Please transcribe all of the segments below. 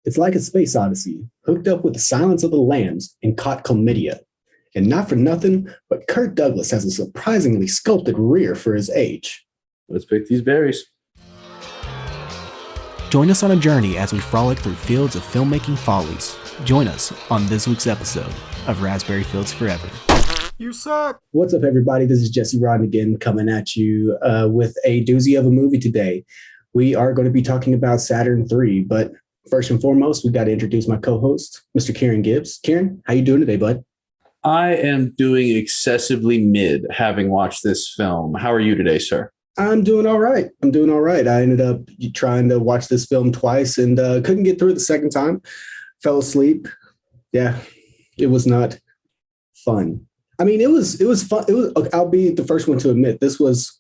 It's like a space odyssey, hooked up with the silence of the lambs and caught chlamydia. And not for nothing, but Kirk Douglas has a surprisingly sculpted rear for his age. Let's pick these berries. Join us on a journey as we frolic through fields of filmmaking follies. Join us on this week's episode of Raspberry Fields Forever. You suck. What's up, everybody? This is Jesse Rodden again, coming at you with a doozy of a movie today. We are going to be talking about Saturn 3, but first and foremost, we've got to introduce my co-host, Mr. Kieran Gibbs. Kieran, how you doing today, bud? I am doing excessively mid, having watched this film. How are you today, sir? I'm doing all right. I ended up trying to watch this film twice and couldn't get through it the second time. Fell asleep. Yeah, it was not fun. I mean, it was fun. I'll be the first one to admit this was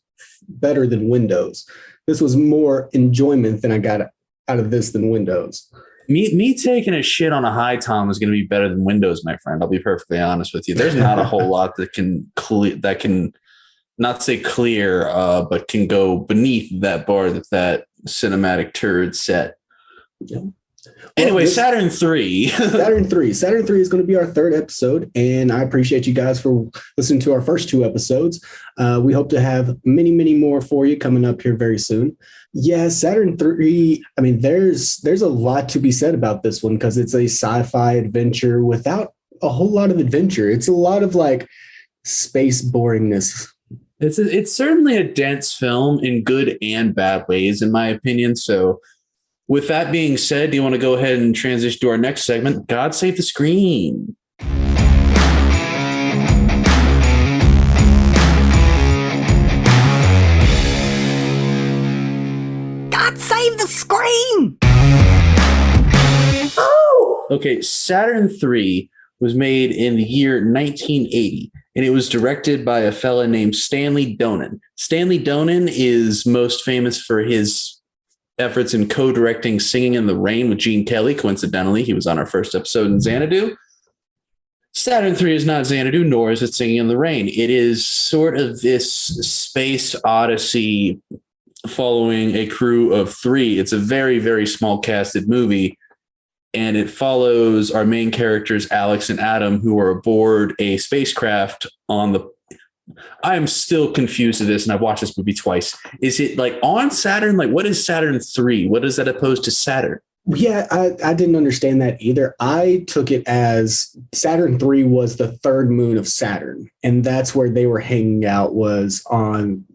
better than Windows. This was more enjoyment than I got out of this than Windows. Me taking a shit on a high tom is going to be better than Windows, my friend. I'll be perfectly honest with you. There's not a whole lot that can not say clear, but can go beneath that bar that cinematic turd set. Yeah. Anyway, Saturn 3. Saturn 3 is going to be our third episode, and I appreciate you guys for listening to our first two episodes. We hope to have many, many more for you coming up here very soon. Yeah, Saturn 3, I mean, there's a lot to be said about this one because it's a sci-fi adventure without a whole lot of adventure. It's a lot of like space boringness. It's certainly a dense film in good and bad ways, in my opinion. So with that being said, do you want to go ahead and transition to our next segment? God Save the Screen. God save the screen! Oh! Okay, Saturn 3 was made in the year 1980. And it was directed by a fella named Stanley Donen. Stanley Donen is most famous for his efforts in co-directing Singing in the Rain with Gene Kelly. Coincidentally, he was on our first episode in Xanadu. Saturn 3 is not Xanadu, nor is it Singing in the Rain. It is sort of this space odyssey following a crew of three. It's a very, very small casted movie. And it follows our main characters, Alex and Adam, who are aboard a spacecraft on the... I'm still confused at this, and I've watched this movie twice. Is it like on Saturn? Like, what is Saturn 3? What is that opposed to Saturn? Yeah, I didn't understand that either. I took it as Saturn 3 was the third moon of Saturn, and that's where they were hanging out, was on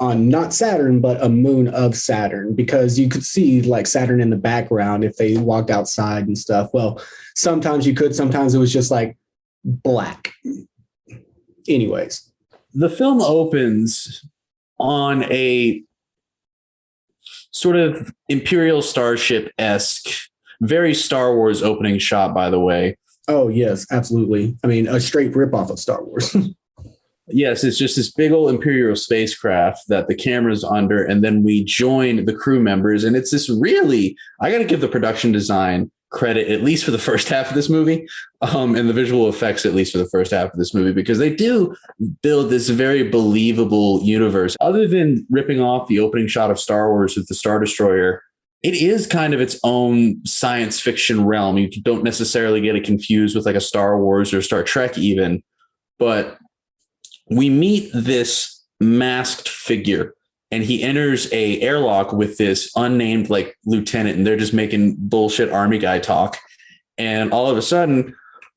not Saturn, but a moon of Saturn, because you could see like Saturn in the background if they walked outside and stuff. Well, sometimes you could, sometimes it was just like black. Anyways. The film opens on a sort of Imperial Starship-esque, very Star Wars opening shot, by the way. Oh, yes, absolutely. I mean, a straight ripoff of Star Wars. Yes, it's just this big old Imperial spacecraft that the camera's under, and then we join the crew members. And it's this really, I got to give the production design credit, at least for the first half of this movie, and the visual effects, at least for the first half of this movie, because they do build this very believable universe. Other than ripping off the opening shot of Star Wars with the Star Destroyer, it is kind of its own science fiction realm. You don't necessarily get it confused with like a Star Wars or Star Trek even, but we meet this masked figure, and he enters a airlock with this unnamed like lieutenant, and they're just making bullshit army guy talk. And all of a sudden,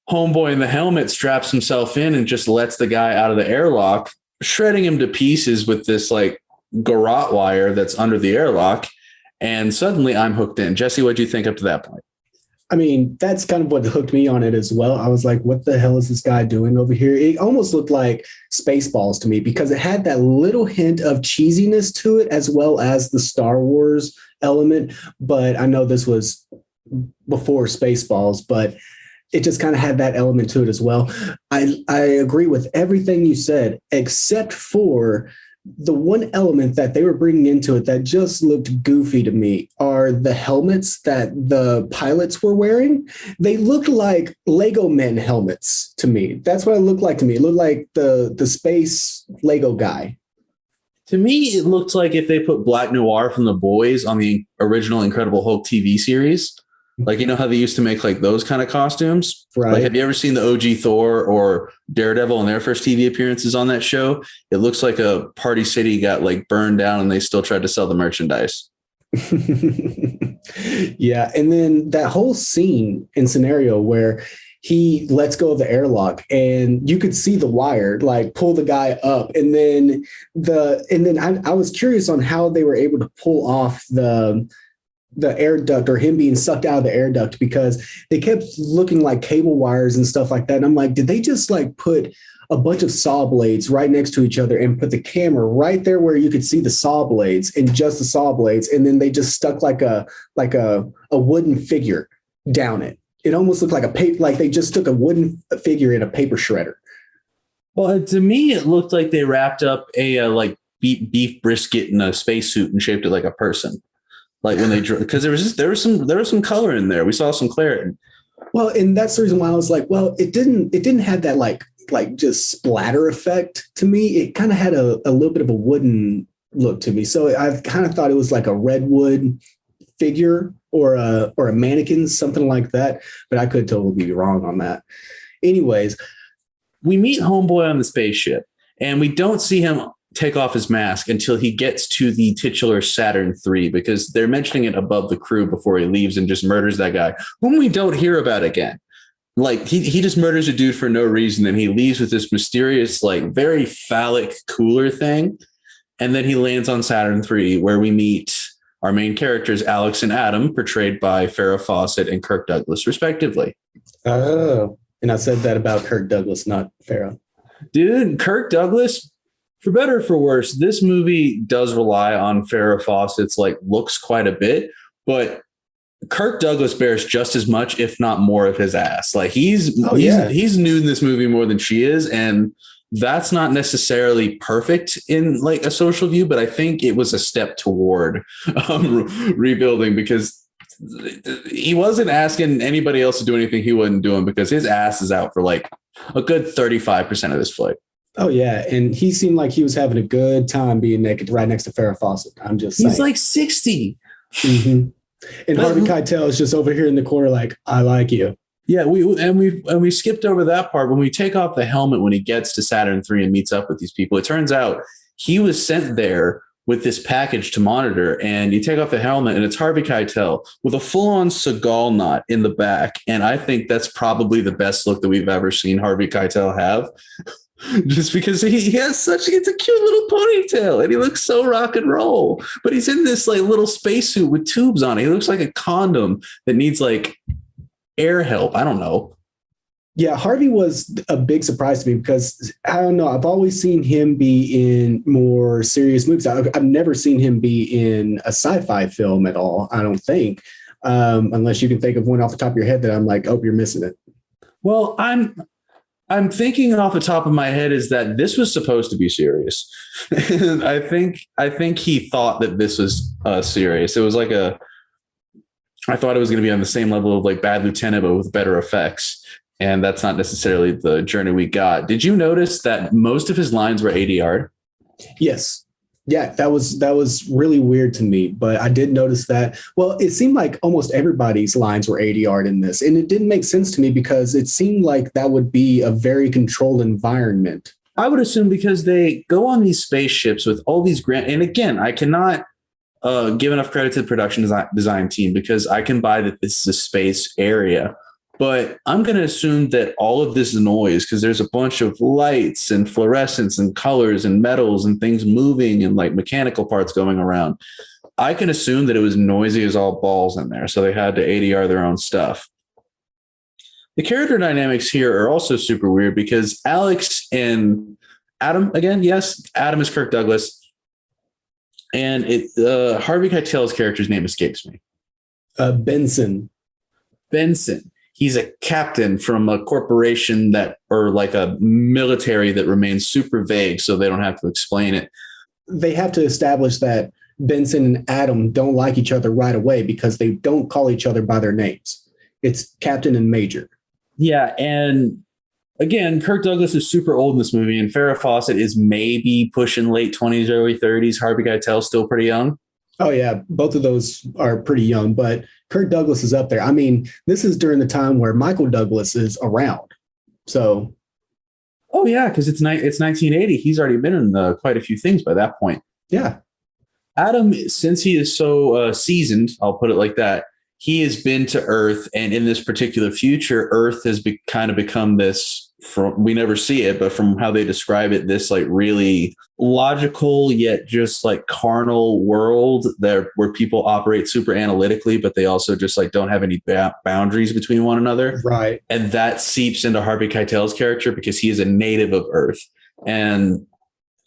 homeboy in the helmet straps himself in and just lets the guy out of the airlock, shredding him to pieces with this like garrote wire that's under the airlock. And suddenly I'm hooked in. Jesse, what'd you think up to that point? I mean, that's kind of what hooked me on it as well. I was like, what the hell is this guy doing over here? It almost looked like Spaceballs to me because it had that little hint of cheesiness to it as well as the Star Wars element. But I know this was before Spaceballs, but it just kind of had that element to it as well. I agree with everything you said, except for the one element that they were bringing into it that just looked goofy to me are the helmets that the pilots were wearing. They looked like Lego men helmets to me. That's what it looked like to me. It looked like the space Lego guy. To me, it looked like if they put Black Noir from The Boys on the original Incredible Hulk TV series. Like, you know how they used to make like those kind of costumes? Right. Like, have you ever seen the OG Thor or Daredevil in their first TV appearances on that show? It looks like a Party City got like burned down and they still tried to sell the merchandise. Yeah. And then that whole scene and scenario where he lets go of the airlock and you could see the wire like pull the guy up. And then I was curious on how they were able to pull off the air duct or him being sucked out of the air duct, because they kept looking like cable wires and stuff like that. And I'm like, did they just like put a bunch of saw blades right next to each other and put the camera right there where you could see the saw blades and just the saw blades, and then they just stuck like a wooden figure down it? It almost looked like like they just took a wooden figure in a paper shredder. Well, to me, it looked like they wrapped up a like beef brisket in a spacesuit and shaped it like a person. Like when they drew, because there was some color in there. We saw some clarity. Well, and that's the reason why I was like, well, it didn't have that like just splatter effect to me. It kind of had a little bit of a wooden look to me. So I kind of thought it was like a redwood figure or a mannequin, something like that. But I could totally be wrong on that. Anyways, we meet Homeboy on the spaceship, and we don't see him take off his mask until he gets to the titular Saturn III, because they're mentioning it above the crew before he leaves and just murders that guy, whom we don't hear about again. Like he just murders a dude for no reason, and he leaves with this mysterious, like very phallic cooler thing. And then he lands on Saturn III, where we meet our main characters, Alex and Adam, portrayed by Farrah Fawcett and Kirk Douglas, respectively. Oh, and I said that about Kirk Douglas, not Farrah. Dude, Kirk Douglas, for better or for worse, this movie does rely on Farrah Fawcett's like looks quite a bit, but Kirk Douglas bears just as much, if not more, of his ass. Like he's nude in this movie more than she is, and that's not necessarily perfect in like a social view, but I think it was a step toward rebuilding, because he wasn't asking anybody else to do anything he wasn't doing, because his ass is out for like a good 35% of this flight. Oh, yeah. And he seemed like he was having a good time being naked right next to Farrah Fawcett. I'm just saying. He's like 60. Mm-hmm. And Harvey Keitel is just over here in the corner like, I like you. Yeah, we skipped over that part. When we take off the helmet when he gets to Saturn III and meets up with these people, it turns out he was sent there with this package to monitor, and you take off the helmet and it's Harvey Keitel with a full-on Seagal knot in the back. And I think that's probably the best look that we've ever seen Harvey Keitel have. Just because he has it's a cute little ponytail and he looks so rock and roll, but he's in this like little spacesuit with tubes on it. He looks like a condom that needs like air help. I don't know. Yeah, Harvey was a big surprise to me because I don't know. I've always seen him be in more serious movies. I've never seen him be in a sci-fi film at all, I don't think, unless you can think of one off the top of your head that I'm like, oh, you're missing it. Well, I'm thinking off the top of my head is that this was supposed to be serious. And I think he thought that this was serious. It was like I thought it was going to be on the same level of like Bad Lieutenant, but with better effects. And that's not necessarily the journey we got. Did you notice that most of his lines were ADR? Yes. Yeah, that was really weird to me, but I did notice that. Well, it seemed like almost everybody's lines were ADR'd in this, and it didn't make sense to me because it seemed like that would be a very controlled environment. I would assume because they go on these spaceships with all these and again, I cannot give enough credit to the production design team because I can buy that this is a space area. But I'm going to assume that all of this noise, because there's a bunch of lights and fluorescence and colors and metals and things moving and like mechanical parts going around, I can assume that it was noisy as all balls in there. So they had to ADR their own stuff. The character dynamics here are also super weird because Alex and Adam, again, yes, Adam is Kirk Douglas. And Harvey Keitel's character's name escapes me. Benson. He's a captain from a corporation or like a military that remains super vague, so they don't have to explain it. They have to establish that Benson and Adam don't like each other right away because they don't call each other by their names. It's Captain and Major. Yeah, and again, Kirk Douglas is super old in this movie, and Farrah Fawcett is maybe pushing late 20s, early 30s. Harvey Keitel still pretty young. Oh, yeah. Both of those are pretty young, but Kirk Douglas is up there. I mean, this is during the time where Michael Douglas is around. So, oh yeah, because it's 1980. He's already been in quite a few things by that point. yeah. Adam, since he is so seasoned, I'll put it like that, he has been to Earth, and in this particular future, Earth has kind of become this, we never see it, but from how they describe it, this like really logical yet just like carnal world there where people operate super analytically, but they also just like don't have any boundaries between one another. Right. And that seeps into Harvey Keitel's character because he is a native of Earth. And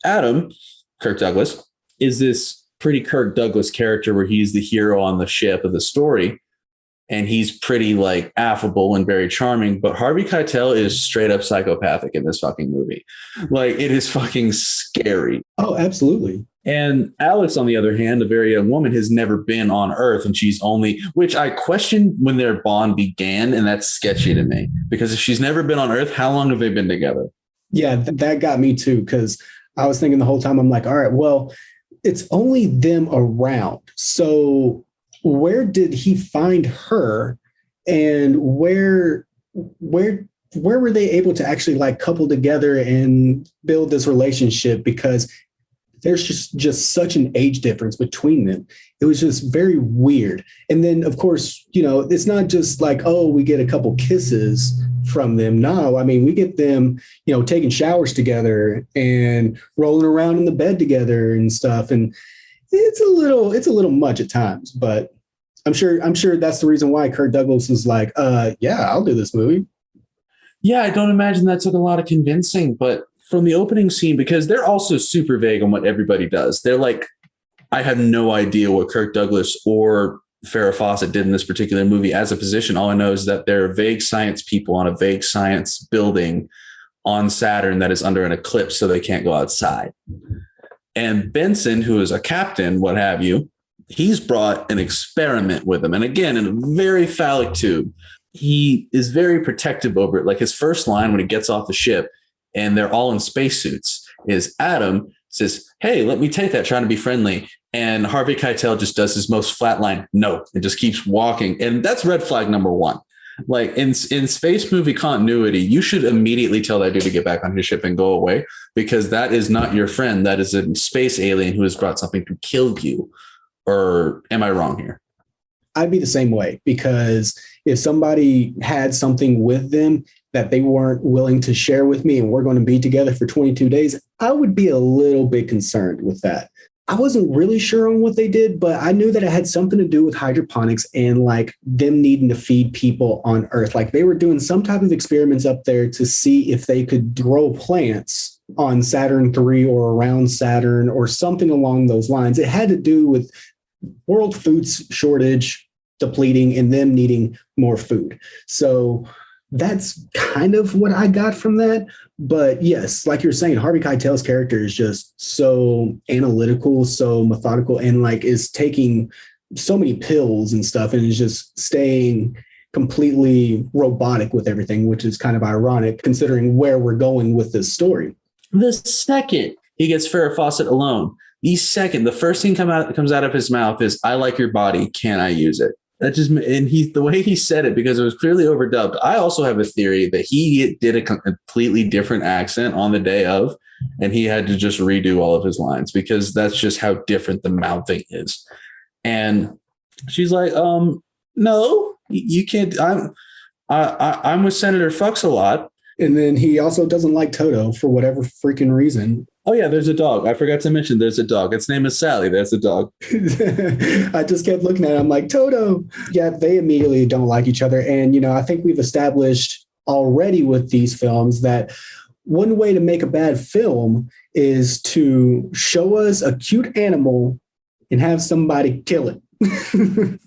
Adam, Kirk Douglas, is this pretty Kirk Douglas character where he's the hero on the ship of the story. And he's pretty like affable and very charming. But Harvey Keitel is straight up psychopathic in this fucking movie. Like, it is fucking scary. Oh, absolutely. And Alex, on the other hand, a very young woman, has never been on Earth. And she's only, which I questioned when their bond began. And that's sketchy to me, because if she's never been on Earth, how long have they been together? Yeah, that got me too. Because I was thinking the whole time, I'm like, all right, well, it's only them around. So where did he find her, and where were they able to actually like couple together and build this relationship? Because there's just such an age difference between them. It was just very weird. And then, of course, you know, it's not just like, oh, we get a couple kisses from them. No, I mean, we get them, you know, taking showers together and rolling around in the bed together and stuff. And it's a little much at times, but I'm sure that's the reason why Kirk Douglas was like, yeah, I'll do this movie. Yeah, I don't imagine that took a lot of convincing, but from the opening scene, because they're also super vague on what everybody does. They're like, I have no idea what Kirk Douglas or Farrah Fawcett did in this particular movie as a position. All I know is that they're vague science people on a vague science building on Saturn that is under an eclipse, so they can't go outside. And Benson, who is a captain, what have you, he's brought an experiment with him. And again, in a very phallic tube, he is very protective over it. Like, his first line when he gets off the ship and they're all in spacesuits is Adam says, hey, let me take that, trying to be friendly. And Harvey Keitel just does his most flat line. No, it just keeps walking. And that's red flag number one. Like, in space movie continuity, you should immediately tell that dude to get back on his ship and go away, because that is not your friend. That is a space alien who has brought something to kill you. Or am I wrong here? I'd be the same way, because if somebody had something with them that they weren't willing to share with me and we're going to be together for 22 days, I would be a little bit concerned with that. I wasn't really sure on what they did, but I knew that it had something to do with hydroponics and like them needing to feed people on Earth. Like, they were doing some type of experiments up there to see if they could grow plants on Saturn III or around Saturn or something along those lines. It had to do with world food shortage depleting and them needing more food. So that's kind of what I got from that. But yes, like you're saying, Harvey Keitel's character is just so analytical, so methodical, and like is taking so many pills and stuff, and is just staying completely robotic with everything, which is kind of ironic considering where we're going with this story. The second he gets Farrah Fawcett alone, the first thing comes out of his mouth is, I like your body. Can I use it? That just, and the way he said it, because it was clearly overdubbed. I also have a theory that he did a completely different accent on the day of, and he had to just redo all of his lines, because that's just how different the mouthing is. And she's like, no, you can't. I'm with Senator Fucks a lot. And then he also doesn't like Toto for whatever freaking reason. Oh, yeah, there's a dog. I forgot to mention there's a dog. Its name is Sally. There's a dog. I just kept looking at it. I'm like, Toto. Yeah, they immediately don't like each other. And, you know, I think we've established already with these films that one way to make a bad film is to show us a cute animal and have somebody kill it.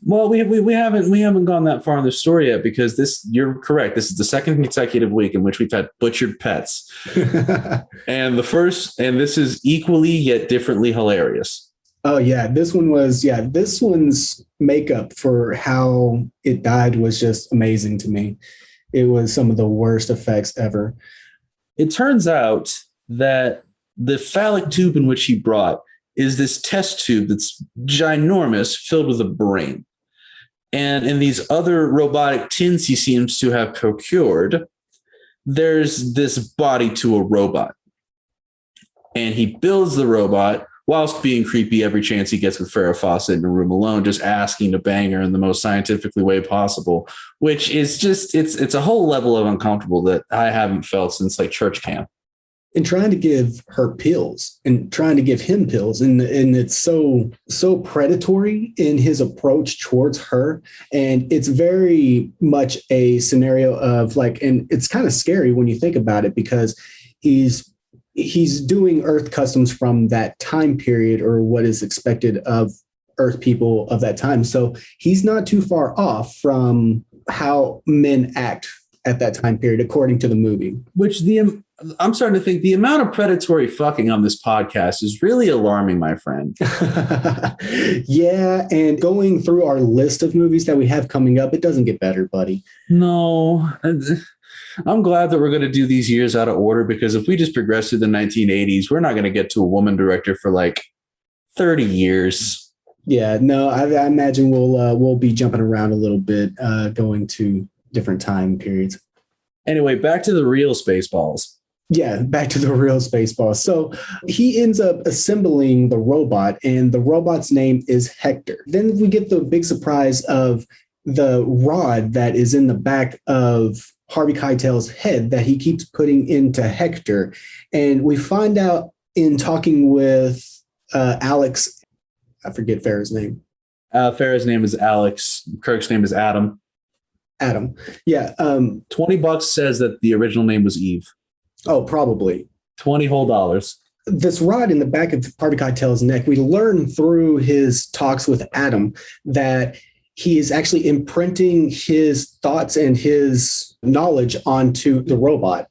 Well, we haven't gone that far in the story yet, because you're correct. This is the second consecutive week in which we've had butchered pets. And this is equally yet differently hilarious. Oh yeah. This one's makeup for how it died was just amazing to me. It was some of the worst effects ever. It turns out that the phallic tube in which he brought is this test tube that's ginormous, filled with a brain. And in these other robotic tins he seems to have procured, there's this body to a robot. And he builds the robot whilst being creepy every chance he gets with Farrah Fawcett in a room alone, just asking to bang her in the most scientifically way possible, which is just, it's a whole level of uncomfortable that I haven't felt since like church camp. And trying to give her pills and trying to give him pills. And it's so predatory in his approach towards her. And it's very much a scenario of like, and it's kind of scary when you think about it, because he's doing Earth customs from that time period, or what is expected of Earth people of that time. So he's not too far off from how men act at that time period, according to the movie. Which I'm starting to think the amount of predatory fucking on this podcast is really alarming, my friend. Yeah. And going through our list of movies that we have coming up, it doesn't get better, buddy. No. I'm glad that we're going to do these years out of order, because if we just progress through the 1980s, we're not going to get to a woman director for like 30 years. Yeah, no, I imagine we'll be jumping around a little bit, going to different time periods. Anyway, back to the real Spaceballs. Yeah, back to the real Spaceballs. So he ends up assembling the robot, and the robot's name is Hector. Then we get the big surprise of the rod that is in the back of Harvey Keitel's head that he keeps putting into Hector. And we find out in talking with Alex, I forget Farrah's name. Farrah's name is Alex. Kirk's name is Adam. Adam. Yeah. $20 says that the original name was Eve. Oh, probably. 20 whole dollars. This rod in the back of Harvey Keitel's neck, we learn through his talks with Adam that he is actually imprinting his thoughts and his knowledge onto the robot.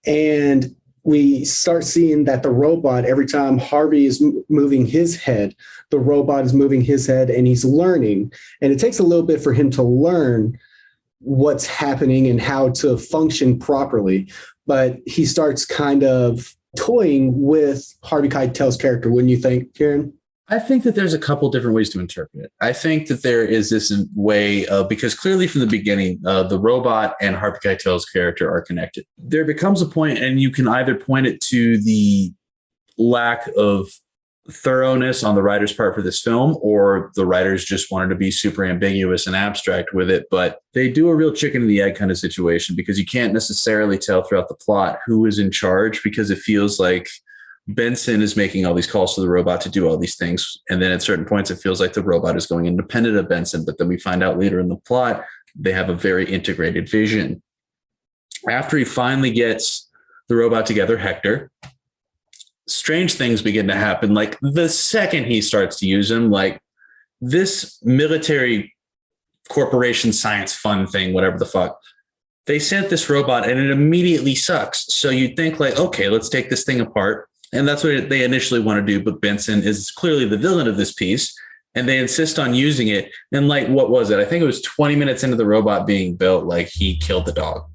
And we start seeing that the robot, every time Harvey is moving his head, the robot is moving his head, and he's learning. And it takes a little bit for him to learn what's happening and how to function properly. But he starts kind of toying with Harvey Keitel's character, wouldn't you think, Kieran? I think that there's a couple different ways to interpret it. I think that there is this way of, because clearly from the beginning, the robot and Harvey Keitel's character are connected. There becomes a point, and you can either point it to the lack of thoroughness on the writer's part for this film, or the writers just wanted to be super ambiguous and abstract with it. But they do a real chicken and the egg kind of situation, because you can't necessarily tell throughout the plot who is in charge, because it feels like Benson is making all these calls to the robot to do all these things. And then at certain points, it feels like the robot is going independent of Benson. But then we find out later in the plot, they have a very integrated vision. After he finally gets the robot together, Hector, strange things begin to happen. Like the second he starts to use him, like this military corporation science fun thing, whatever the fuck, they sent this robot and it immediately sucks. So you'd think like, okay, let's take this thing apart. And that's what they initially want to do. But Benson is clearly the villain of this piece, and they insist on using it. And like, what was it? I think it was 20 minutes into the robot being built, like he killed the dog.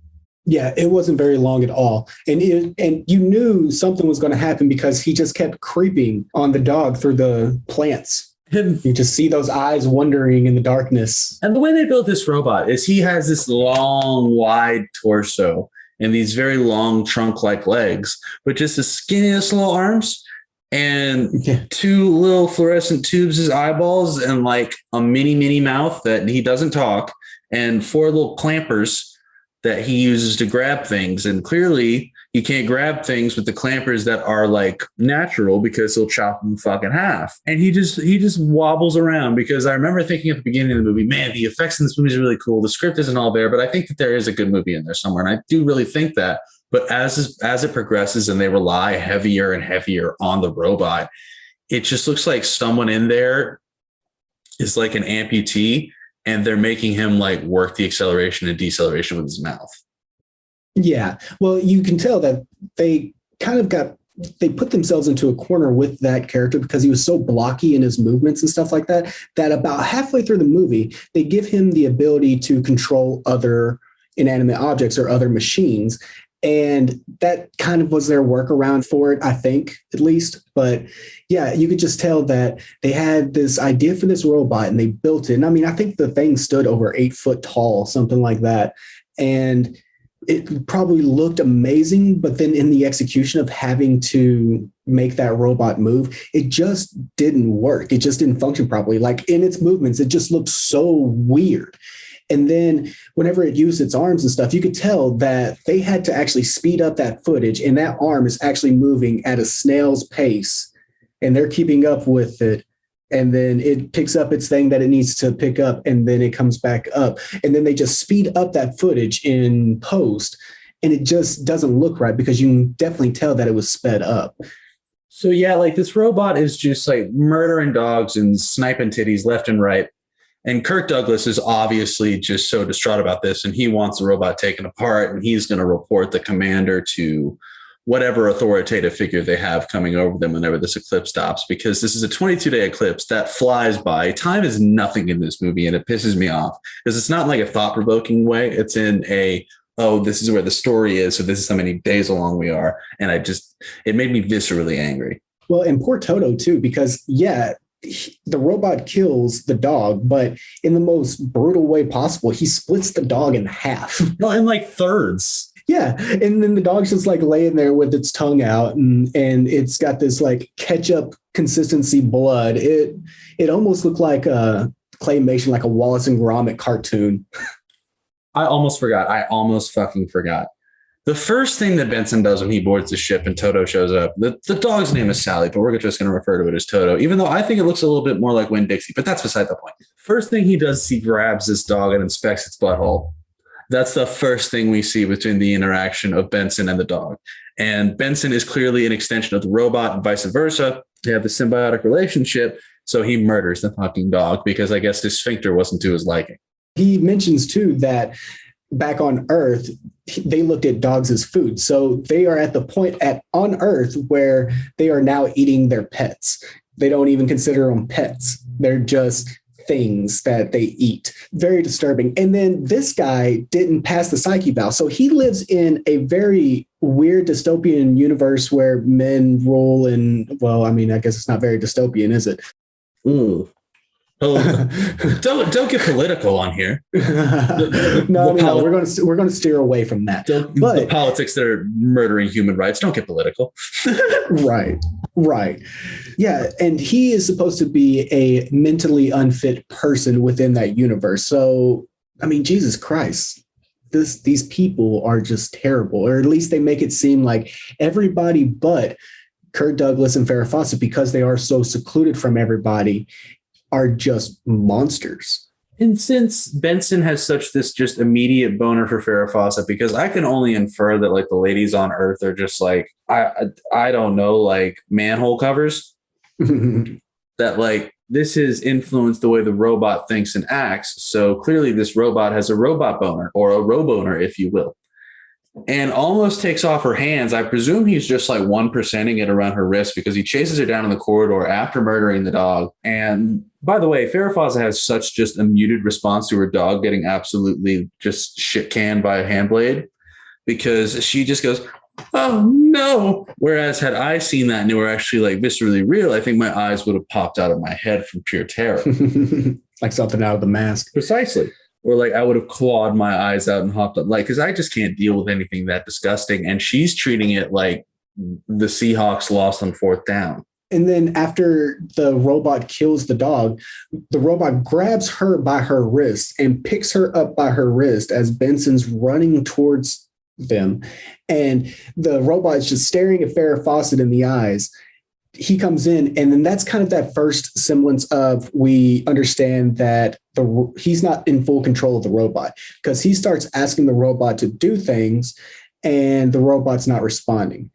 Yeah, it wasn't very long at all. And you knew something was going to happen, because he just kept creeping on the dog through the plants. You just see those eyes wandering in the darkness. And the way they built this robot is he has this long, wide torso and these very long trunk-like legs, but just the skinniest little arms and two little fluorescent tubes as eyeballs, and like a mini mouth that he doesn't talk, and four little clampers that he uses to grab things. And clearly he can't grab things with the clampers that are like natural, because he'll chop them fucking half. And he just wobbles around, because I remember thinking at the beginning of the movie, man, the effects in this movie is really cool. The script isn't all there, but I think that there is a good movie in there somewhere. And I do really think that. But as it progresses and they rely heavier and heavier on the robot, it just looks like someone in there is like an amputee, and they're making him like work the acceleration and deceleration with his mouth. Yeah. Well, you can tell that they put themselves into a corner with that character, because he was so blocky in his movements and stuff like that, that about halfway through the movie, they give him the ability to control other inanimate objects or other machines. And that kind of was their workaround for it, I think, at least. But yeah, you could just tell that they had this idea for this robot and they built it. And I mean, I think the thing stood over 8 foot tall, something like that. And it probably looked amazing, but then in the execution of having to make that robot move, it just didn't work. It just didn't function properly. Like in its movements, it just looked so weird. And then whenever it used its arms and stuff, you could tell that they had to actually speed up that footage, and that arm is actually moving at a snail's pace, and they're keeping up with it. And then it picks up its thing that it needs to pick up, and then it comes back up. And then they just speed up that footage in post, and it just doesn't look right because you can definitely tell that it was sped up. So yeah, like this robot is just like murdering dogs and sniping titties left and right. And Kirk Douglas is obviously just so distraught about this, and he wants the robot taken apart, and he's going to report the commander to whatever authoritative figure they have coming over them whenever this eclipse stops, because this is a 22-day eclipse that flies by. Time is nothing in this movie, and it pisses me off because it's not like a thought-provoking way. It's in a, oh, this is where the story is, so this is how many days along we are. And it made me viscerally angry. Well, and poor Toto, too, because, yeah, the robot kills the dog, but in the most brutal way possible. He splits the dog in half. No, in like thirds. Yeah. And then the dog's just like laying there with its tongue out, and it's got this like ketchup consistency blood. It almost looked like a claymation, like a Wallace and Gromit cartoon. I almost fucking forgot. The first thing that Benson does when he boards the ship and Toto shows up, the dog's name is Sally, but we're just going to refer to it as Toto, even though I think it looks a little bit more like Winn-Dixie, but that's beside the point. First thing he does is he grabs this dog and inspects its butthole. That's the first thing we see between the interaction of Benson and the dog. And Benson is clearly an extension of the robot and vice versa. They have the symbiotic relationship, so he murders the fucking dog because I guess his sphincter wasn't to his liking. He mentions, too, that back on Earth, they looked at dogs as food. So they are at the point on Earth where they are now eating their pets. They don't even consider them pets. They're just things that they eat. Very disturbing. And then this guy didn't pass the psyche valve. So he lives in a very weird dystopian universe where men rule and, well, I mean, I guess it's not very dystopian, is it? Ooh. Oh, don't get political on here. No, we're going to steer away from that. But the politics that are murdering human rights, don't get political. Right. Yeah, and he is supposed to be a mentally unfit person within that universe. So, I mean, Jesus Christ, these people are just terrible, or at least they make it seem like everybody but Kirk Douglas and Farrah Fawcett, because they are so secluded from everybody, are just monsters. And since Benson has such this just immediate boner for Farrah Fawcett, because I can only infer that like the ladies on Earth are just like, I don't know, like manhole covers, that like this has influenced the way the robot thinks and acts. So clearly this robot has a robot boner, or a roboner, if you will, and almost takes off her hands. I presume he's just like 1%ing it around her wrist because he chases her down in the corridor after murdering the dog. And by the way, Farrah Fawcett has such just a muted response to her dog getting absolutely just shit canned by a hand blade, because she just goes, oh no. Whereas had I seen that and they were actually like viscerally real, I think my eyes would have popped out of my head from pure terror. Like something out of The Mask. Precisely. Or like I would have clawed my eyes out and hopped up, like, because I just can't deal with anything that disgusting. And she's treating it like the Seahawks lost on 4th down. And then after the robot kills the dog, the robot grabs her by her wrist and picks her up by her wrist as Benson's running towards them. And the robot is just staring at Farrah Fawcett in the eyes. He comes in, and then that's kind of that first semblance of, we understand that he's not in full control of the robot, because he starts asking the robot to do things and the robot's not responding.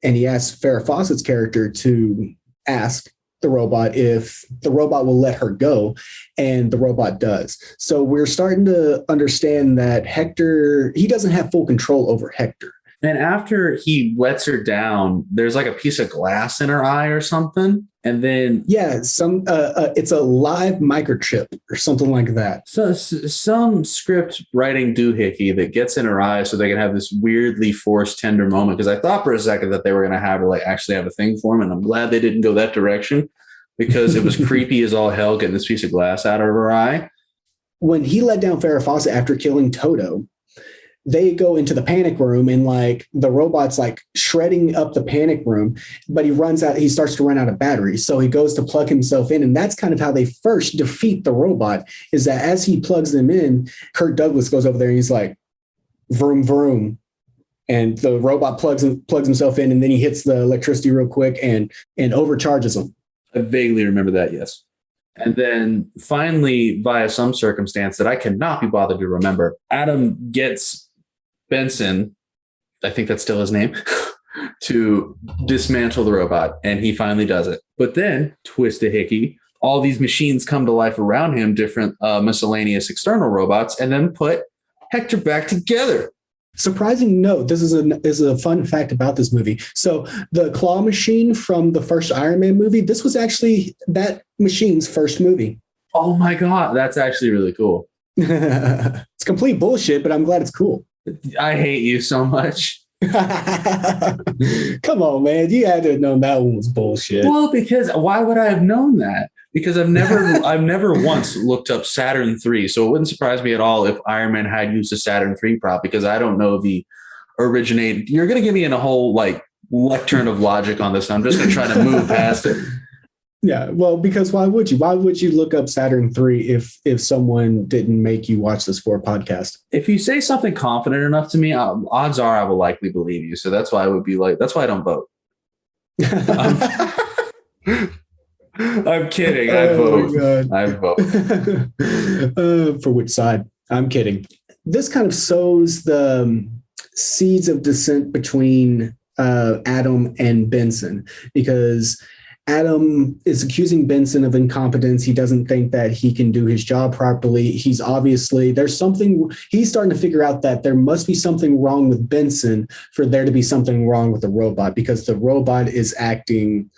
And he asks Farrah Fawcett's character to ask the robot if the robot will let her go, and the robot does. So we're starting to understand that Hector, he doesn't have full control over Hector. And after he lets her down, there's like a piece of glass in her eye or something. And then it's a live microchip or something like that. so some script writing doohickey that gets in her eye so they can have this weirdly forced tender moment. Because I thought for a second that they were going to have her like actually have a thing for him, and I'm glad they didn't go that direction because it was creepy as all hell getting this piece of glass out of her eye. When he let down Farrah Fawcett after killing Toto, they go into the panic room and like the robot's like shredding up the panic room, but he starts to run out of batteries. So he goes to plug himself in. And that's kind of how they first defeat the robot, is that as he plugs them in, Kirk Douglas goes over there and he's like, vroom, vroom. And the robot plugs himself in, and then he hits the electricity real quick and overcharges him. I vaguely remember that, yes. And then finally, via some circumstance that I cannot be bothered to remember, Adam gets Benson, I think that's still his name, to dismantle the robot. And he finally does it. But then, twist a hickey, all these machines come to life around him, different miscellaneous external robots, and then put Hector back together. Surprising note, this is a fun fact about this movie. So the claw machine from the first Iron Man movie, this was actually that machine's first movie. Oh my God, that's actually really cool. It's complete bullshit, but I'm glad it's cool. I hate you so much. Come on, man. You had to have known that one was bullshit. Well, because why would I have known that? Because I've never once looked up Saturn 3. So it wouldn't surprise me at all if Iron Man had used a Saturn 3 prop, because I don't know if he originated. You're going to give me a whole like lectern of logic on this. And I'm just going to try to move past it. Yeah, well, because why would you? Why would you look up Saturn 3 if someone didn't make you watch this for a podcast? If you say something confident enough to me, odds are I will likely believe you. So that's why I would be like, that's why I don't vote. I'm kidding. I vote. I vote. For which side? I'm kidding. This kind of sows the seeds of dissent between Adam and Benson, because Adam is accusing Benson of incompetence. He doesn't think that he can do his job properly. He's starting to figure out that there must be something wrong with Benson for there to be something wrong with the robot, because the robot is acting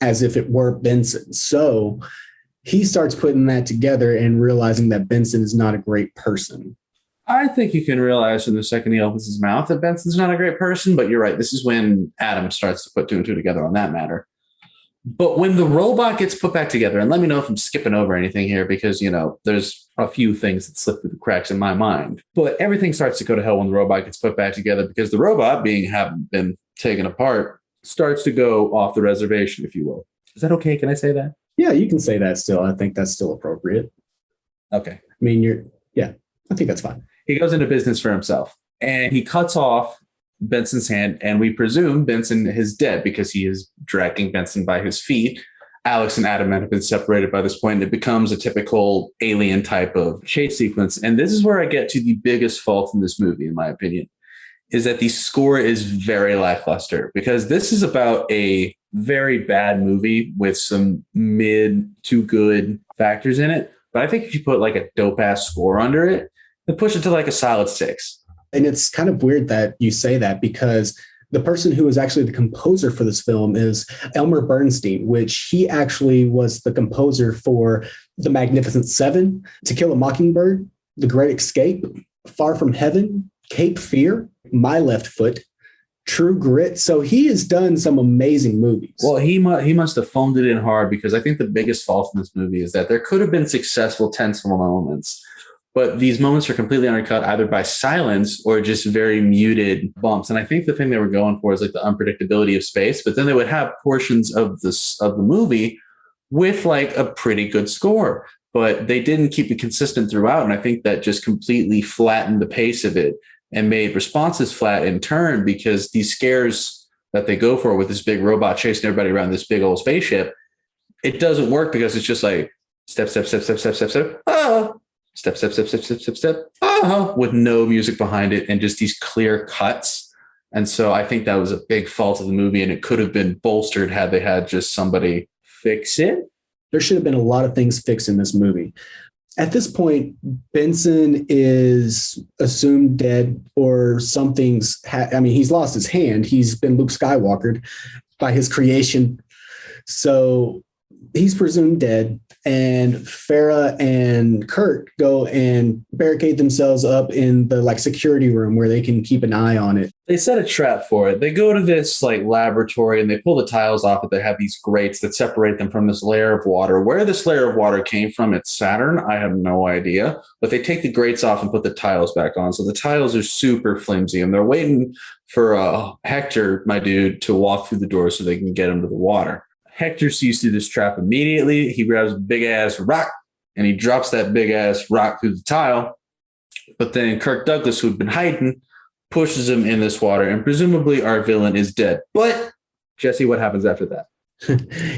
as if it were Benson. So he starts putting that together and realizing that Benson is not a great person. I think you can realize from the second he opens his mouth that Benson's not a great person, but you're right. This is when Adam starts to put two and two together on that matter. But when the robot gets put back together, and let me know if I'm skipping over anything here, because, there's a few things that slip through the cracks in my mind. But everything starts to go to hell when the robot gets put back together, because the robot, having been taken apart, starts to go off the reservation, if you will. Is that okay? Can I say that? Yeah, you can say that still. I think that's still appropriate. Okay. I mean, I think that's fine. He goes into business for himself, and he cuts off Benson's hand, and we presume Benson is dead because he is dragging Benson by his feet. Alex and Adam have been separated by this point, and it becomes a typical alien type of chase sequence. And this is where I get to the biggest fault in this movie, in my opinion, is that the score is very lackluster, because this is about a very bad movie with some mid to good factors in it. But I think if you put like a dope ass score under it, then push it to like a solid 6. And it's kind of weird that you say that, because the person who was actually the composer for this film is Elmer Bernstein, which he actually was the composer for The Magnificent Seven, To Kill a Mockingbird, The Great Escape, Far From Heaven, Cape Fear, My Left Foot, True Grit. So he has done some amazing movies. Well, he must have phoned it in hard, because I think the biggest fault in this movie is that there could have been successful tensile moments, but these moments are completely undercut either by silence or just very muted bumps. And I think the thing they were going for is like the unpredictability of space, but then they would have portions of the movie with like a pretty good score, but they didn't keep it consistent throughout. And I think that just completely flattened the pace of it and made responses flat in turn, because these scares that they go for with this big robot chasing everybody around this big old spaceship, it doesn't work, because it's just like step, step, step, step, step, step, step, step, step, step, step, step, step, step, with no music behind it and just these clear cuts. And so I think that was a big fault of the movie, and it could have been bolstered had they had just somebody fix it. There should have been a lot of things fixed in this movie. At this point, Benson is assumed dead or something's. He's lost his hand. He's been Luke Skywalkered by his creation. So he's presumed dead. And Farrah and Kirk go and barricade themselves up in the security room where they can keep an eye on it. They set a trap for it. They go to this laboratory and they pull the tiles off it. They have these grates that separate them from this layer of water. Where this layer of water came from at Saturn, I have no idea. But they take the grates off and put the tiles back on. So the tiles are super flimsy and they're waiting for Hector, my dude, to walk through the door so they can get him to the water. Hector sees through this trap immediately. He grabs a big-ass rock, and he drops that big-ass rock through the tile. But then Kirk Douglas, who had been hiding, pushes him in this water, and presumably our villain is dead. But, Jesse, what happens after that?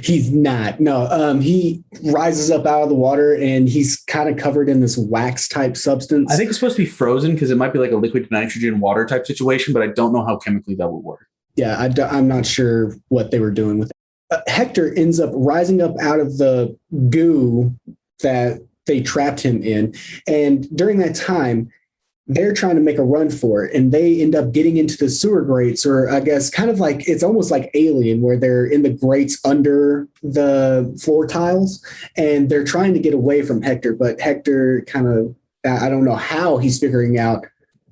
He's not. No, he rises up out of the water, and he's kind of covered in this wax-type substance. I think it's supposed to be frozen because it might be like a liquid nitrogen water type situation, but I don't know how chemically that would work. Yeah, I'm not sure what they were doing with it. Hector ends up rising up out of the goo that they trapped him in. And during that time, they're trying to make a run for it. And they end up getting into the sewer grates, or I guess kind of it's almost like Alien, where they're in the grates under the floor tiles. And they're trying to get away from Hector. But Hector kind of, I don't know how he's figuring out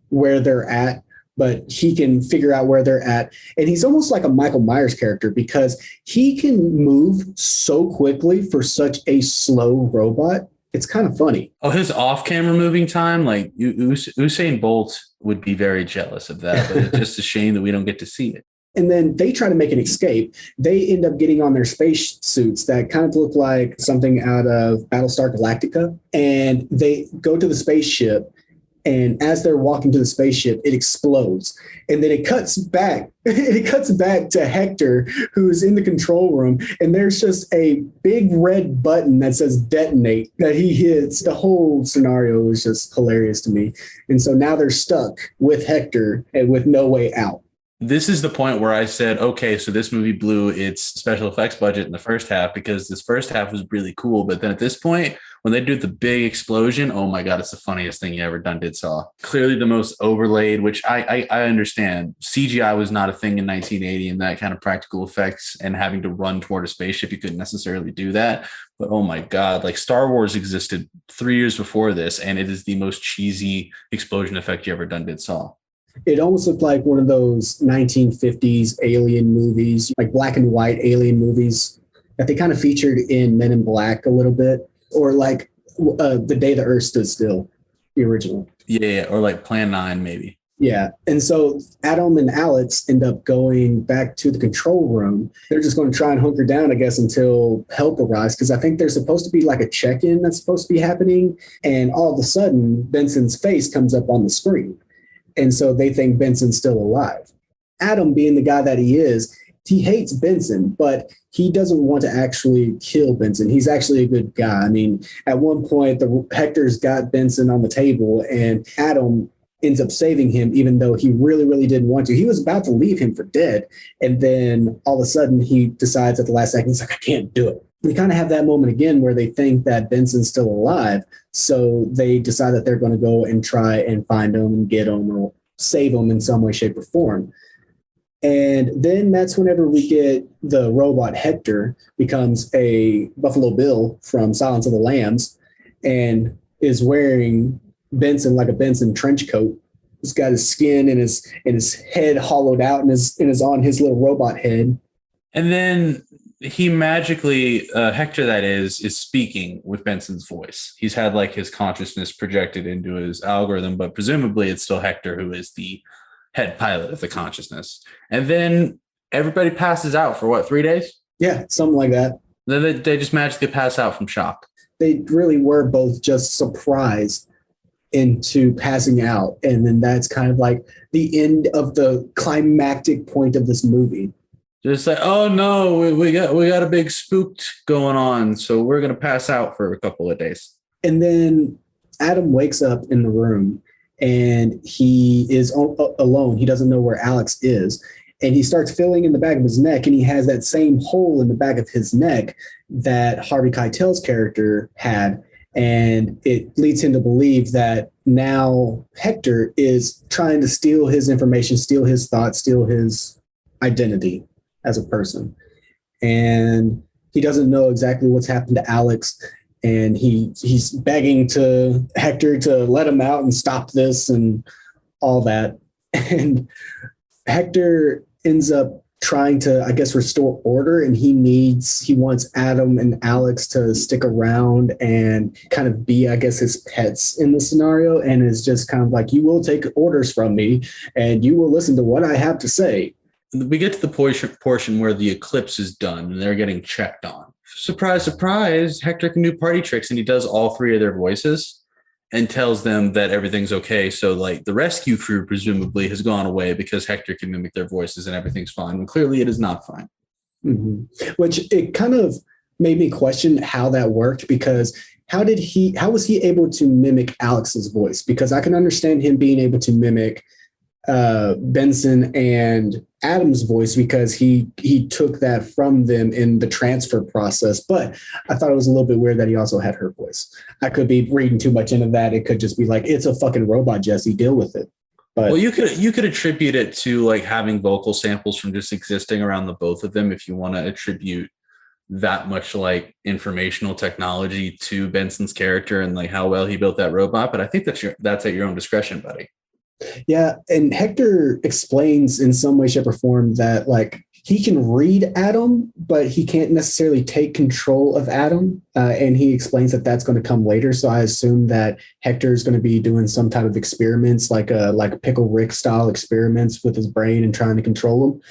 where they're at, but he can figure out where they're at. And he's almost like a Michael Myers character because he can move so quickly for such a slow robot. It's kind of funny. Oh, his off-camera moving time, Usain Bolt would be very jealous of that, but it's just a shame that we don't get to see it. And then they try to make an escape. They end up getting on their space suits that kind of look like something out of Battlestar Galactica. And they go to the spaceship. And as they're walking to the spaceship, it explodes. And then it cuts back. It cuts back to Hector, who's in the control room. And there's just a big red button that says detonate that he hits. The whole scenario was just hilarious to me. And so now they're stuck with Hector and with no way out. This is the point where I said, okay, so this movie blew its special effects budget in the first half because this first half was really cool. But then at this point, when they do the big explosion, oh my God, it's the funniest thing you ever saw. Clearly the most overlaid, which I understand. CGI was not a thing in 1980 and that kind of practical effects and having to run toward a spaceship, you couldn't necessarily do that. But oh my God, Star Wars existed 3 years before this, and it is the most cheesy explosion effect you ever saw. It almost looked like one of those 1950s alien movies, like black and white alien movies that they kind of featured in Men in Black a little bit, or The Day the Earth Stood Still, the original. Yeah, or Plan 9 maybe. Yeah. And so Adam and Alex end up going back to the control room. They're just going to try and hunker down, I guess, until help arrives, because I think there's supposed to be a check-in that's supposed to be happening. And all of a sudden, Benson's face comes up on the screen. And so they think Benson's still alive. Adam, being the guy that he is, he hates Benson, but he doesn't want to actually kill Benson. He's actually a good guy. I mean, at one point, Hector's got Benson on the table, and Adam ends up saving him, even though he really, really didn't want to. He was about to leave him for dead. And then all of a sudden, he decides at the last second, he's like, I can't do it. We kind of have that moment again where they think that Benson's still alive. So they decide that they're going to go and try and find him and get him or save him in some way, shape, or form. And then that's whenever we get the robot Hector becomes a Buffalo Bill from Silence of the Lambs and is wearing Benson like a Benson trench coat. He's got his skin and his head hollowed out and is on his little robot head. And then he magically, Hector that is speaking with Benson's voice. He's had his consciousness projected into his algorithm, but presumably it's still Hector who is the head pilot of the consciousness. And then everybody passes out for 3 days? Yeah, something like that. Then they just magically pass out from shock. They really were both just surprised into passing out. And then that's kind of the end of the climactic point of this movie. Just oh no, we got a big spooked going on, so we're gonna pass out for a couple of days. And then Adam wakes up in the room and he is alone. He doesn't know where Alex is. And he starts feeling in the back of his neck, and he has that same hole in the back of his neck that Harvey Keitel's character had. And it leads him to believe that now Hector is trying to steal his information, steal his thoughts, steal his identity as a person. And he doesn't know exactly what's happened to Alex. And he's begging to Hector to let him out and stop this and all that. And Hector ends up trying to, I guess, restore order, and he wants Adam and Alex to stick around and kind of be, I guess, his pets in the scenario, and is just kind of like, you will take orders from me and you will listen to what I have to say. We get to the portion where the eclipse is done and they're getting checked on. Surprise, surprise, Hector can do party tricks, and he does all three of their voices and tells them that everything's okay. So like the rescue crew presumably has gone away because Hector can mimic their voices and everything's fine. When clearly it is not fine. Mm-hmm. Which it kind of made me question how that worked, because how was he able to mimic Alex's voice? Because I can understand him being able to mimic Benson and Adam's voice because he took that from them in the transfer process. But I thought it was a little bit weird that he also had her voice. I could be reading too much into that. It could just be like, it's a fucking robot, Jesse, deal with it. But well, you could attribute it to like having vocal samples from just existing around the both of them if you want to attribute that much like informational technology to Benson's character and like how well he built that robot. But I think that's at your own discretion, buddy. Yeah, and Hector explains in some way, shape, or form that like he can read Adam, but he can't necessarily take control of Adam. And he explains that that's going to come later. So I assume that Hector is going to be doing some type of experiments, like Pickle Rick style experiments with his brain and trying to control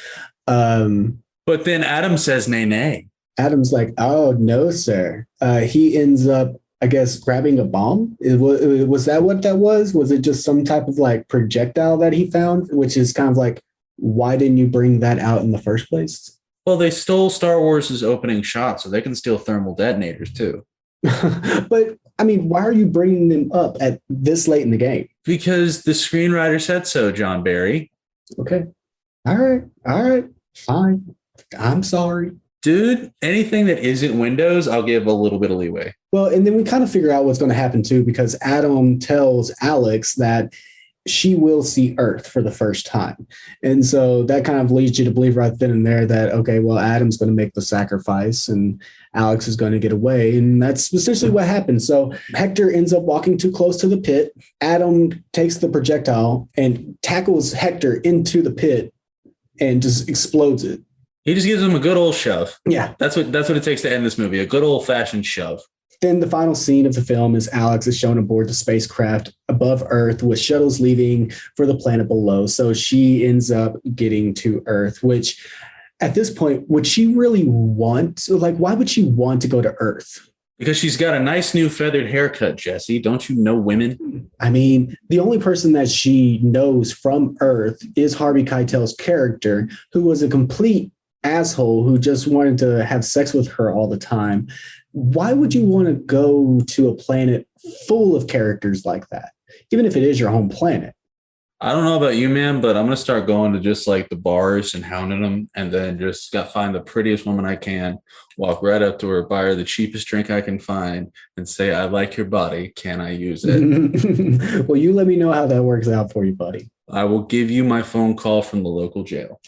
him. But then Adam says, nay, nay. Adam's like, oh, no, sir. He ends up, I guess, grabbing a bomb. Was that what that was? Was it just some type of like projectile that he found, which is kind of like, why didn't you bring that out in the first place? Well, they stole Star Wars' opening shot, so they can steal thermal detonators too. But I mean, why are you bringing them up at this late in the game? Because the screenwriter said so, John Barry. Okay. All right. Fine. I'm sorry. Dude, anything that isn't Windows, I'll give a little bit of leeway. Well, and then we kind of figure out what's going to happen too, because Adam tells Alex that she will see Earth for the first time. And so that kind of leads you to believe right then and there that, okay, well, Adam's going to make the sacrifice and Alex is going to get away. And that's essentially what happens. So Hector ends up walking too close to the pit. Adam takes the projectile and tackles Hector into the pit and just explodes it. He just gives him a good old shove. Yeah. That's what it takes to end this movie. A good old fashioned shove. Then the final scene of the film is Alex is shown aboard the spacecraft above Earth with shuttles leaving for the planet below. So she ends up getting to Earth, which at this point, would she really want? Like, why would she want to go to Earth? Because she's got a nice new feathered haircut, Jesse. Don't you know women? I mean, the only person that she knows from Earth is Harvey Keitel's character, who was a complete asshole who just wanted to have sex with her all the time. Why would you want to go to a planet full of characters like that, even if it is your home planet? I don't know about you, man, but I'm going to start going to just like the bars and hounding them and then just find the prettiest woman I can, walk right up to her, buy her the cheapest drink I can find and say, I like your body. Can I use it? Well, you let me know how that works out for you, buddy. I will give you my phone call from the local jail.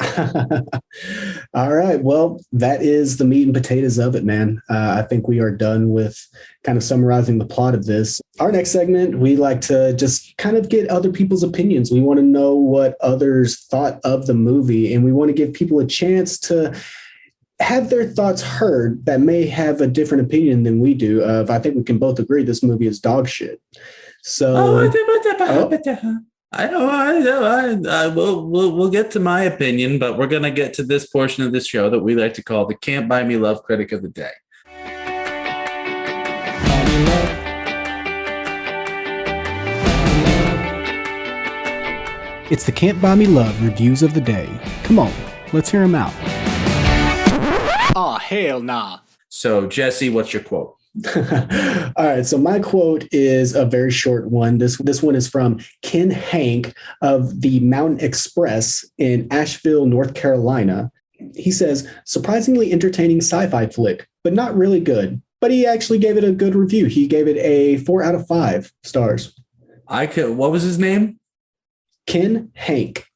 All right. Well, that is the meat and potatoes of it, man. I think we are done with kind of summarizing the plot of this. Our next segment, we like to just kind of get other people's opinions. We want to know what others thought of the movie, and we want to give people a chance to have their thoughts heard that may have a different opinion than we do. I think we can both agree this movie is dog shit. So, We'll get to my opinion, but we're going to get to this portion of this show that we like to call the Can't Buy Me Love Critic of the Day. It's the Can't Buy Me Love reviews of the day. Come on, let's hear them out. Aw, hell nah. So, Jesse, what's your quote? All right. So my quote is a very short one. This one is from Ken Hank of the Mountain Express in Asheville, North Carolina. He says, surprisingly entertaining sci-fi flick, but not really good. but he actually gave it a good review. He gave it a 4 out of 5 stars. What was his name? Ken Hank.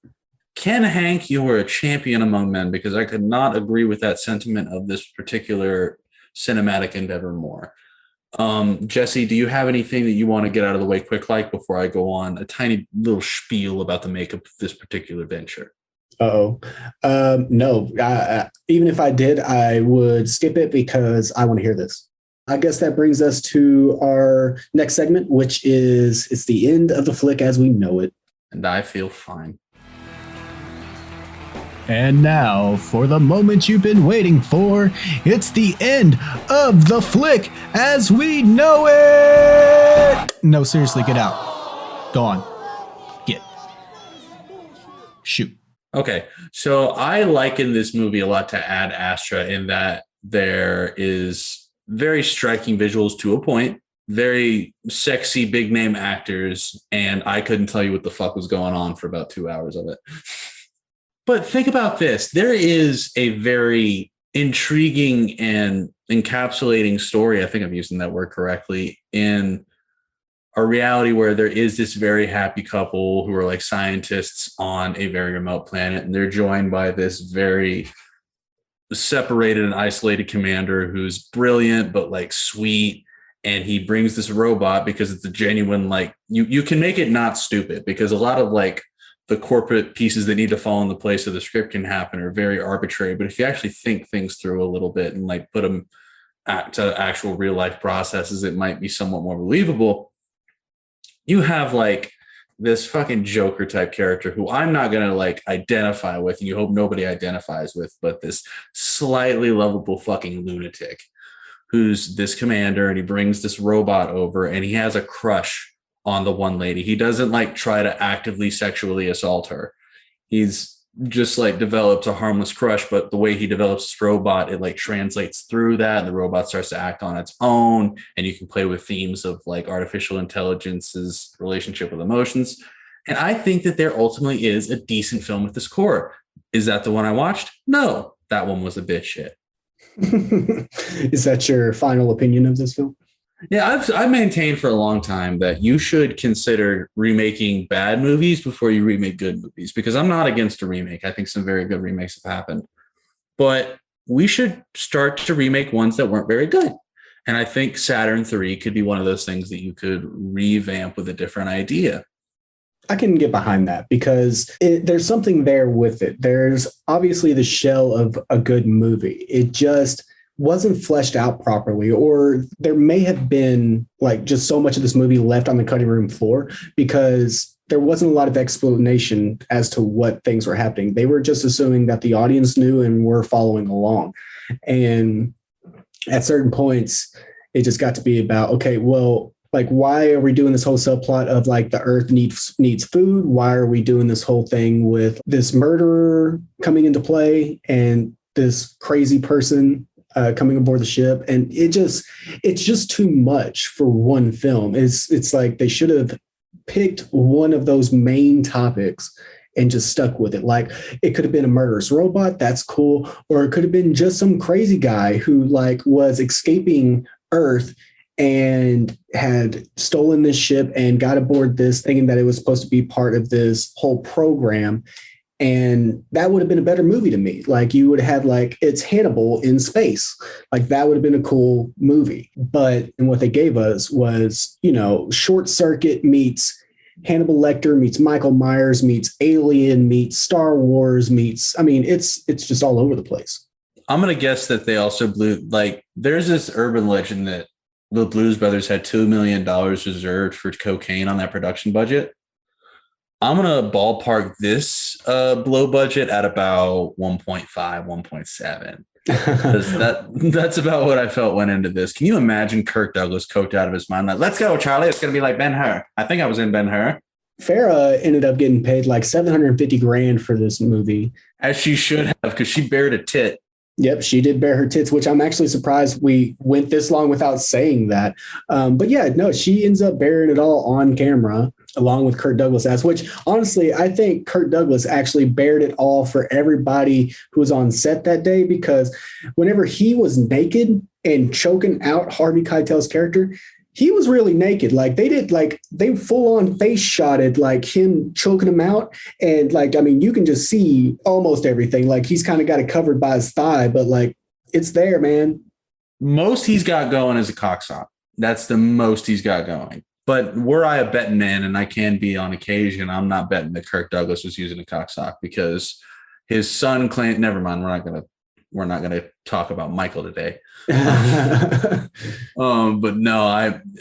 Ken Hank, you were a champion among men, because I could not agree with that sentiment of this particular cinematic endeavor more. Jesse, do you have anything that you want to get out of the way quick, like, before I go on a tiny little spiel about the makeup of this particular venture? No. Even if I did, I would skip it because I want to hear this. I guess that brings us to our next segment, which is it's the end of the flick as we know it. And I feel fine. And now, for the moment you've been waiting for, it's the end of the flick as we know it! No, seriously, get out. Go on. Get. Shoot. Okay, so I liken this movie a lot to Ad Astra in that there is very striking visuals to a point, very sexy big name actors, and I couldn't tell you what the fuck was going on for about 2 hours of it. But think about this. There is a very intriguing and encapsulating story, I think I'm using that word correctly, in a reality where there is this very happy couple who are like scientists on a very remote planet, and they're joined by this very separated and isolated commander who's brilliant but like sweet, and he brings this robot because it's a genuine, like, you can make it not stupid, because a lot of like the corporate pieces that need to fall into place of the script can happen are very arbitrary. But if you actually think things through a little bit and like put them to actual real life processes, it might be somewhat more believable. You have like this fucking Joker type character who I'm not going to like identify with, and you hope nobody identifies with, but this slightly lovable fucking lunatic who's this commander, and he brings this robot over, and he has a crush on the one lady. He doesn't like try to actively sexually assault her. He's just like develops a harmless crush, but the way he develops this robot, it like translates through that, and the robot starts to act on its own, and you can play with themes of like artificial intelligence's relationship with emotions. And I think that there ultimately is a decent film at this core. Is that the one I watched? No, that one was a bit shit. Is that your final opinion of this film? Yeah, I've maintained for a long time that you should consider remaking bad movies before you remake good movies, because I'm not against a remake. I think some very good remakes have happened. But we should start to remake ones that weren't very good. And I think Saturn 3 could be one of those things that you could revamp with a different idea. I can get behind that because there's something there with it. There's obviously the shell of a good movie. It just wasn't fleshed out properly, or there may have been like just so much of this movie left on the cutting room floor because there wasn't a lot of explanation as to what things were happening. They were just assuming that the audience knew and were following along. And at certain points, it just got to be about, okay, well, like, why are we doing this whole subplot of like the earth needs food? Why are we doing this whole thing with this murderer coming into play and this crazy person coming aboard the ship? And it's just too much for one film. It's like they should have picked one of those main topics and just stuck with it. Like, it could have been a murderous robot. That's cool. Or it could have been just some crazy guy who like was escaping Earth and had stolen this ship and got aboard this, thinking that it was supposed to be part of this whole program. And that would have been a better movie to me. Like, you would have had like, it's Hannibal in space. Like, that would have been a cool movie. But and what they gave us was, you know, Short Circuit meets Hannibal Lecter meets Michael Myers meets Alien meets Star Wars meets, I mean, it's just all over the place. I'm going to guess that they also blew, like, there's this urban legend that the Blues Brothers had $2 million reserved for cocaine on that production budget. I'm going to ballpark this blow budget at about 1.5, 1.7. That's about what I felt went into this. Can you imagine Kirk Douglas coked out of his mind? Like, let's go, Charlie. It's going to be like Ben-Hur. I think I was in Ben-Hur. Farrah ended up getting paid like $750,000 for this movie. As she should have, because she bared a tit. Yep, she did bare her tits, which I'm actually surprised we went this long without saying that. But yeah, no, she ends up bearing it all on camera, along with Kirk Douglas which honestly, I think Kirk Douglas actually bared it all for everybody who was on set that day, because whenever he was naked, and choking out Harvey Keitel's character, he was really naked. Like they full on face shotted like him choking him out. And like, I mean, you can just see almost everything. Like he's kind of got it covered by his thigh, but like it's there, man. Most he's got going is a cocksock. That's the most he's got going. But were I a betting man, and I can be on occasion, I'm not betting that Kirk Douglas was using a cocksock because his son claimed. Never mind. We're not gonna talk about Michael today. But no,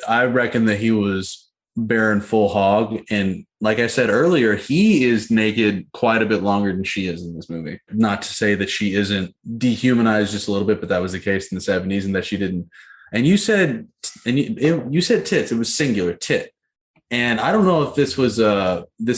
I reckon that he was bearing full hog, and like I said earlier, he is naked quite a bit longer than she is in this movie. Not to say that she isn't dehumanized just a little bit, but that was the case in the 70s, and that she didn't. And you said tits. It was singular, tit. And I don't know if this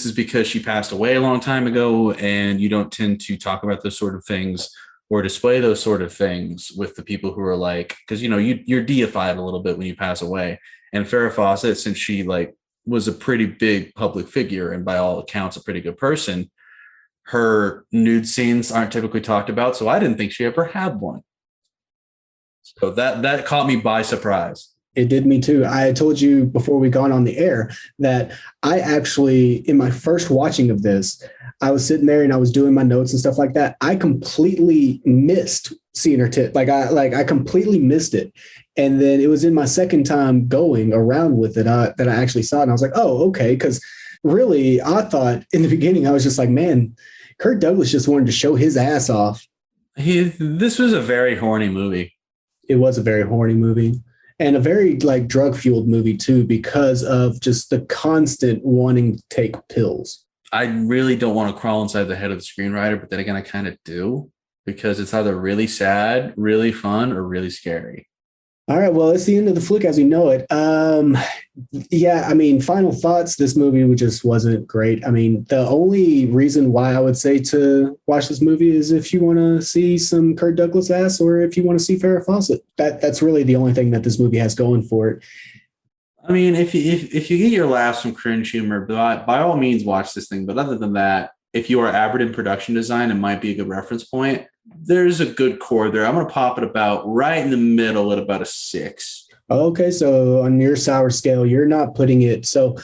is because she passed away a long time ago, and you don't tend to talk about those sort of things or display those sort of things with the people who are like, because you're deified a little bit when you pass away. And Farrah Fawcett, since she like was a pretty big public figure and by all accounts a pretty good person, her nude scenes aren't typically talked about. So I didn't think she ever had one. So that caught me by surprise. It did me too. I told you before we gone on the air that I actually, in my first watching of this, I was sitting there and I was doing my notes and stuff like that. I completely missed seeing her tit. I completely missed it. And then it was in my second time going around with it that I actually saw it. And I was like, oh, okay. Because really, I thought in the beginning, I was just like, man, Kirk Douglas just wanted to show his ass off. This was a very horny movie. It was a very horny movie. And a very like drug fueled movie too, because of just the constant wanting to take pills. I really don't want to crawl inside the head of the screenwriter, but then again, I kind of do, because it's either really sad, really fun, or really scary. All right. Well, it's the end of the flick as we know it. Yeah, I mean, final thoughts. This movie just wasn't great. I mean, the only reason why I would say to watch this movie is if you want to see some Kirk Douglas ass, or if you want to see Farrah Fawcett. That's really the only thing that this movie has going for it. I mean, if you get your laughs from cringe humor, by all means watch this thing. But other than that, if you are avid in production design, it might be a good reference point. There's a good core there. I'm going to pop it about right in the middle at about a 6. Okay, so on your sour scale, you're not putting it. So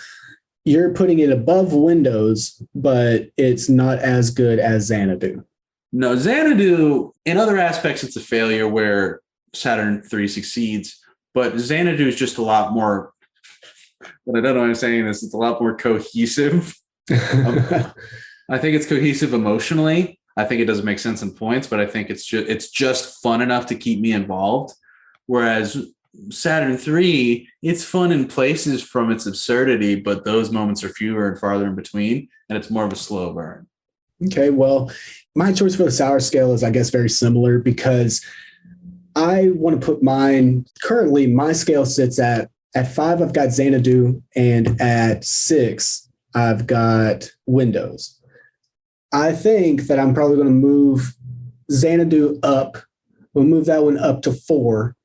you're putting it above Windows, but it's not as good as Xanadu. No, Xanadu, in other aspects, it's a failure where Saturn 3 succeeds. But Xanadu is just a lot more, but I don't know why I'm saying this, it's a lot more cohesive. I think it's cohesive emotionally. I think it doesn't make sense in points, but I think it's just fun enough to keep me involved. Whereas Saturn 3, it's fun in places from its absurdity, but those moments are fewer and farther in between, and it's more of a slow burn. Okay, well, my choice for the sour scale is, I guess, very similar, because I want to put mine, currently my scale sits at 5, I've got Xanadu, and at 6, I've got Windows. I think that I'm probably going to move Xanadu up. We'll move that one up to 4.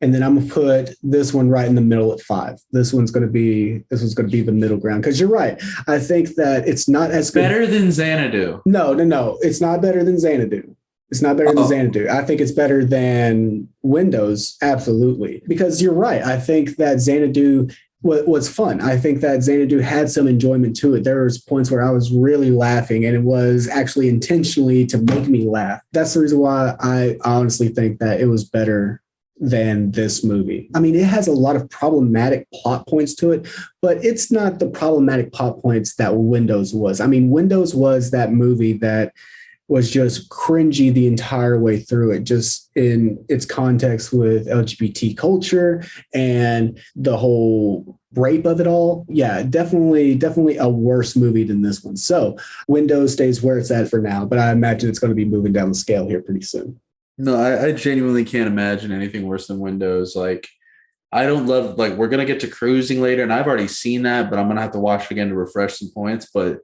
And then I'm going to put this one right in the middle at 5. This one's going to be the middle ground. Because you're right. I think that it's not as good. Better than Xanadu. No. It's not better than Xanadu. It's not better than Xanadu. I think it's better than Windows. Absolutely. Because you're right. I think that Xanadu was fun. I think that Xanadu had some enjoyment to it. There was points where I was really laughing, and it was actually intentionally to make me laugh. That's the reason why I honestly think that it was better than this movie. I mean, it has a lot of problematic plot points to it, but it's not the problematic plot points that Windows was. I mean, Windows was that movie that was just cringy the entire way through it, just in its context with LGBT culture and the whole rape of it all. Yeah, definitely a worse movie than this one. So Windows stays where it's at for now, but I imagine it's going to be moving down the scale here pretty soon. No, I genuinely can't imagine anything worse than Windows. Like, I don't love, like, we're going to get to cruising later, and I've already seen that, but I'm going to have to watch it again to refresh some points. But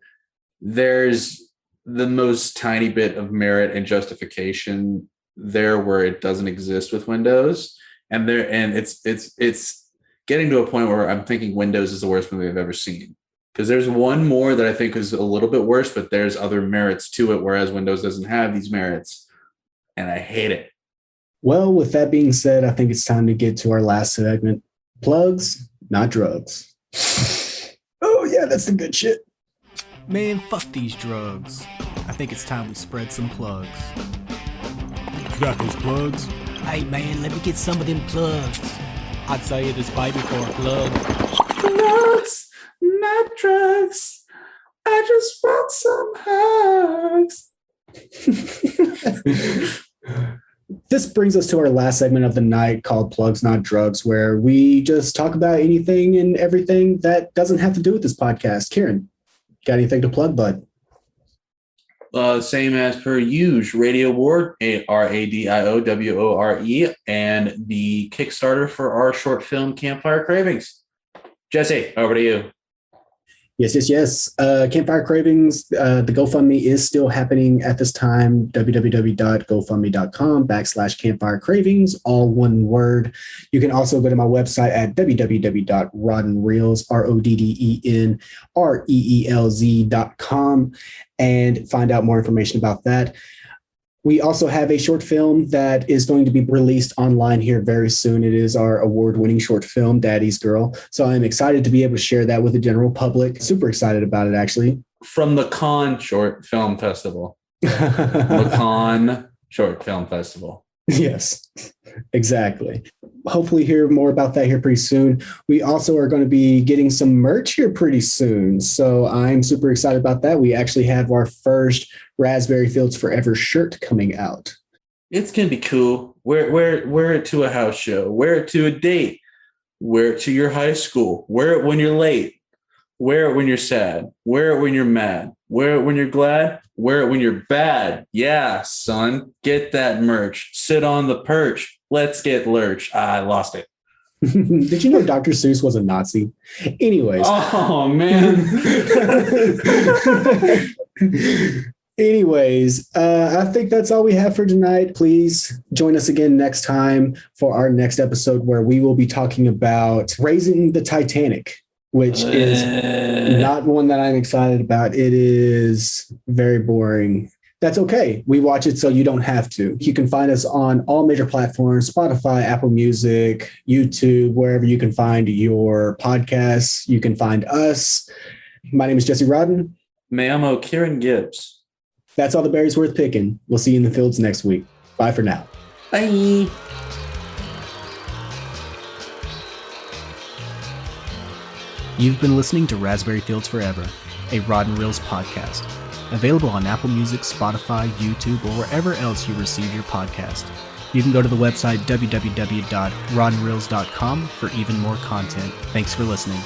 there's the most tiny bit of merit and justification there where it doesn't exist with Windows. And it's getting to a point where I'm thinking Windows is the worst movie I've ever seen. Because there's one more that I think is a little bit worse, but there's other merits to it, whereas Windows doesn't have these merits. And I hate it. Well, with that being said, I think it's time to get to our last segment. Plugs, not drugs. Oh, yeah, that's the good shit. Man, fuck these drugs. I think it's time we spread some plugs. You got those plugs? Hey man, let me get some of them plugs. I'd sell you this baby for a plug. Plugs, not drugs. I just want some hugs. This brings us to our last segment of the night called Plugs, Not Drugs, where we just talk about anything and everything that doesn't have to do with this podcast. Kieran, got anything to plug, bud? Same as per usual, Radio Award, RADIOWORE, and the Kickstarter for our short film Campfire Cravings. Jesse, over to you. Yes. Campfire Cravings, the GoFundMe is still happening at this time. www.gofundme.com/Campfire Cravings, all one word. You can also go to my website at www.roddenreels, RODDENREELZ.com, and find out more information about that. We also have a short film that is going to be released online here very soon. It is our award-winning short film, Daddy's Girl. So I'm excited to be able to share that with the general public. Super excited about it, actually. From the Cannes Short Film Festival. The Cannes Short Film Festival. Yes, exactly. Hopefully hear more about that here pretty soon. We also are going to be getting some merch here pretty soon. So I'm super excited about that. We actually have our first Raspberry Fields Forever shirt coming out. It's going to be cool. Wear it to a house show. Wear it to a date. Wear it to your high school. Wear it when you're late. Wear it when you're sad. Wear it when you're mad. Wear it when you're glad. Wear it when you're bad. Yeah, son. Get that merch. Sit on the perch. Let's get lurch. I lost it. Did you know Dr. Seuss was a Nazi? Anyways. Oh, man. Anyways, I think that's all we have for tonight. Please join us again next time for our next episode where we will be talking about Raising the Titanic, which is not one that I'm excited about. It is very boring. That's okay. We watch it so you don't have to. You can find us on all major platforms, Spotify, Apple Music, YouTube, wherever you can find your podcasts. You can find us. My name is Jesse Rodden. Me llamo Kieran Gibbs. That's all the berries worth picking. We'll see you in the fields next week. Bye for now. Bye. You've been listening to Raspberry Fields Forever, a Rod and Reels podcast. Available on Apple Music, Spotify, YouTube, or wherever else you receive your podcast. You can go to the website www.roddenreels.com for even more content. Thanks for listening.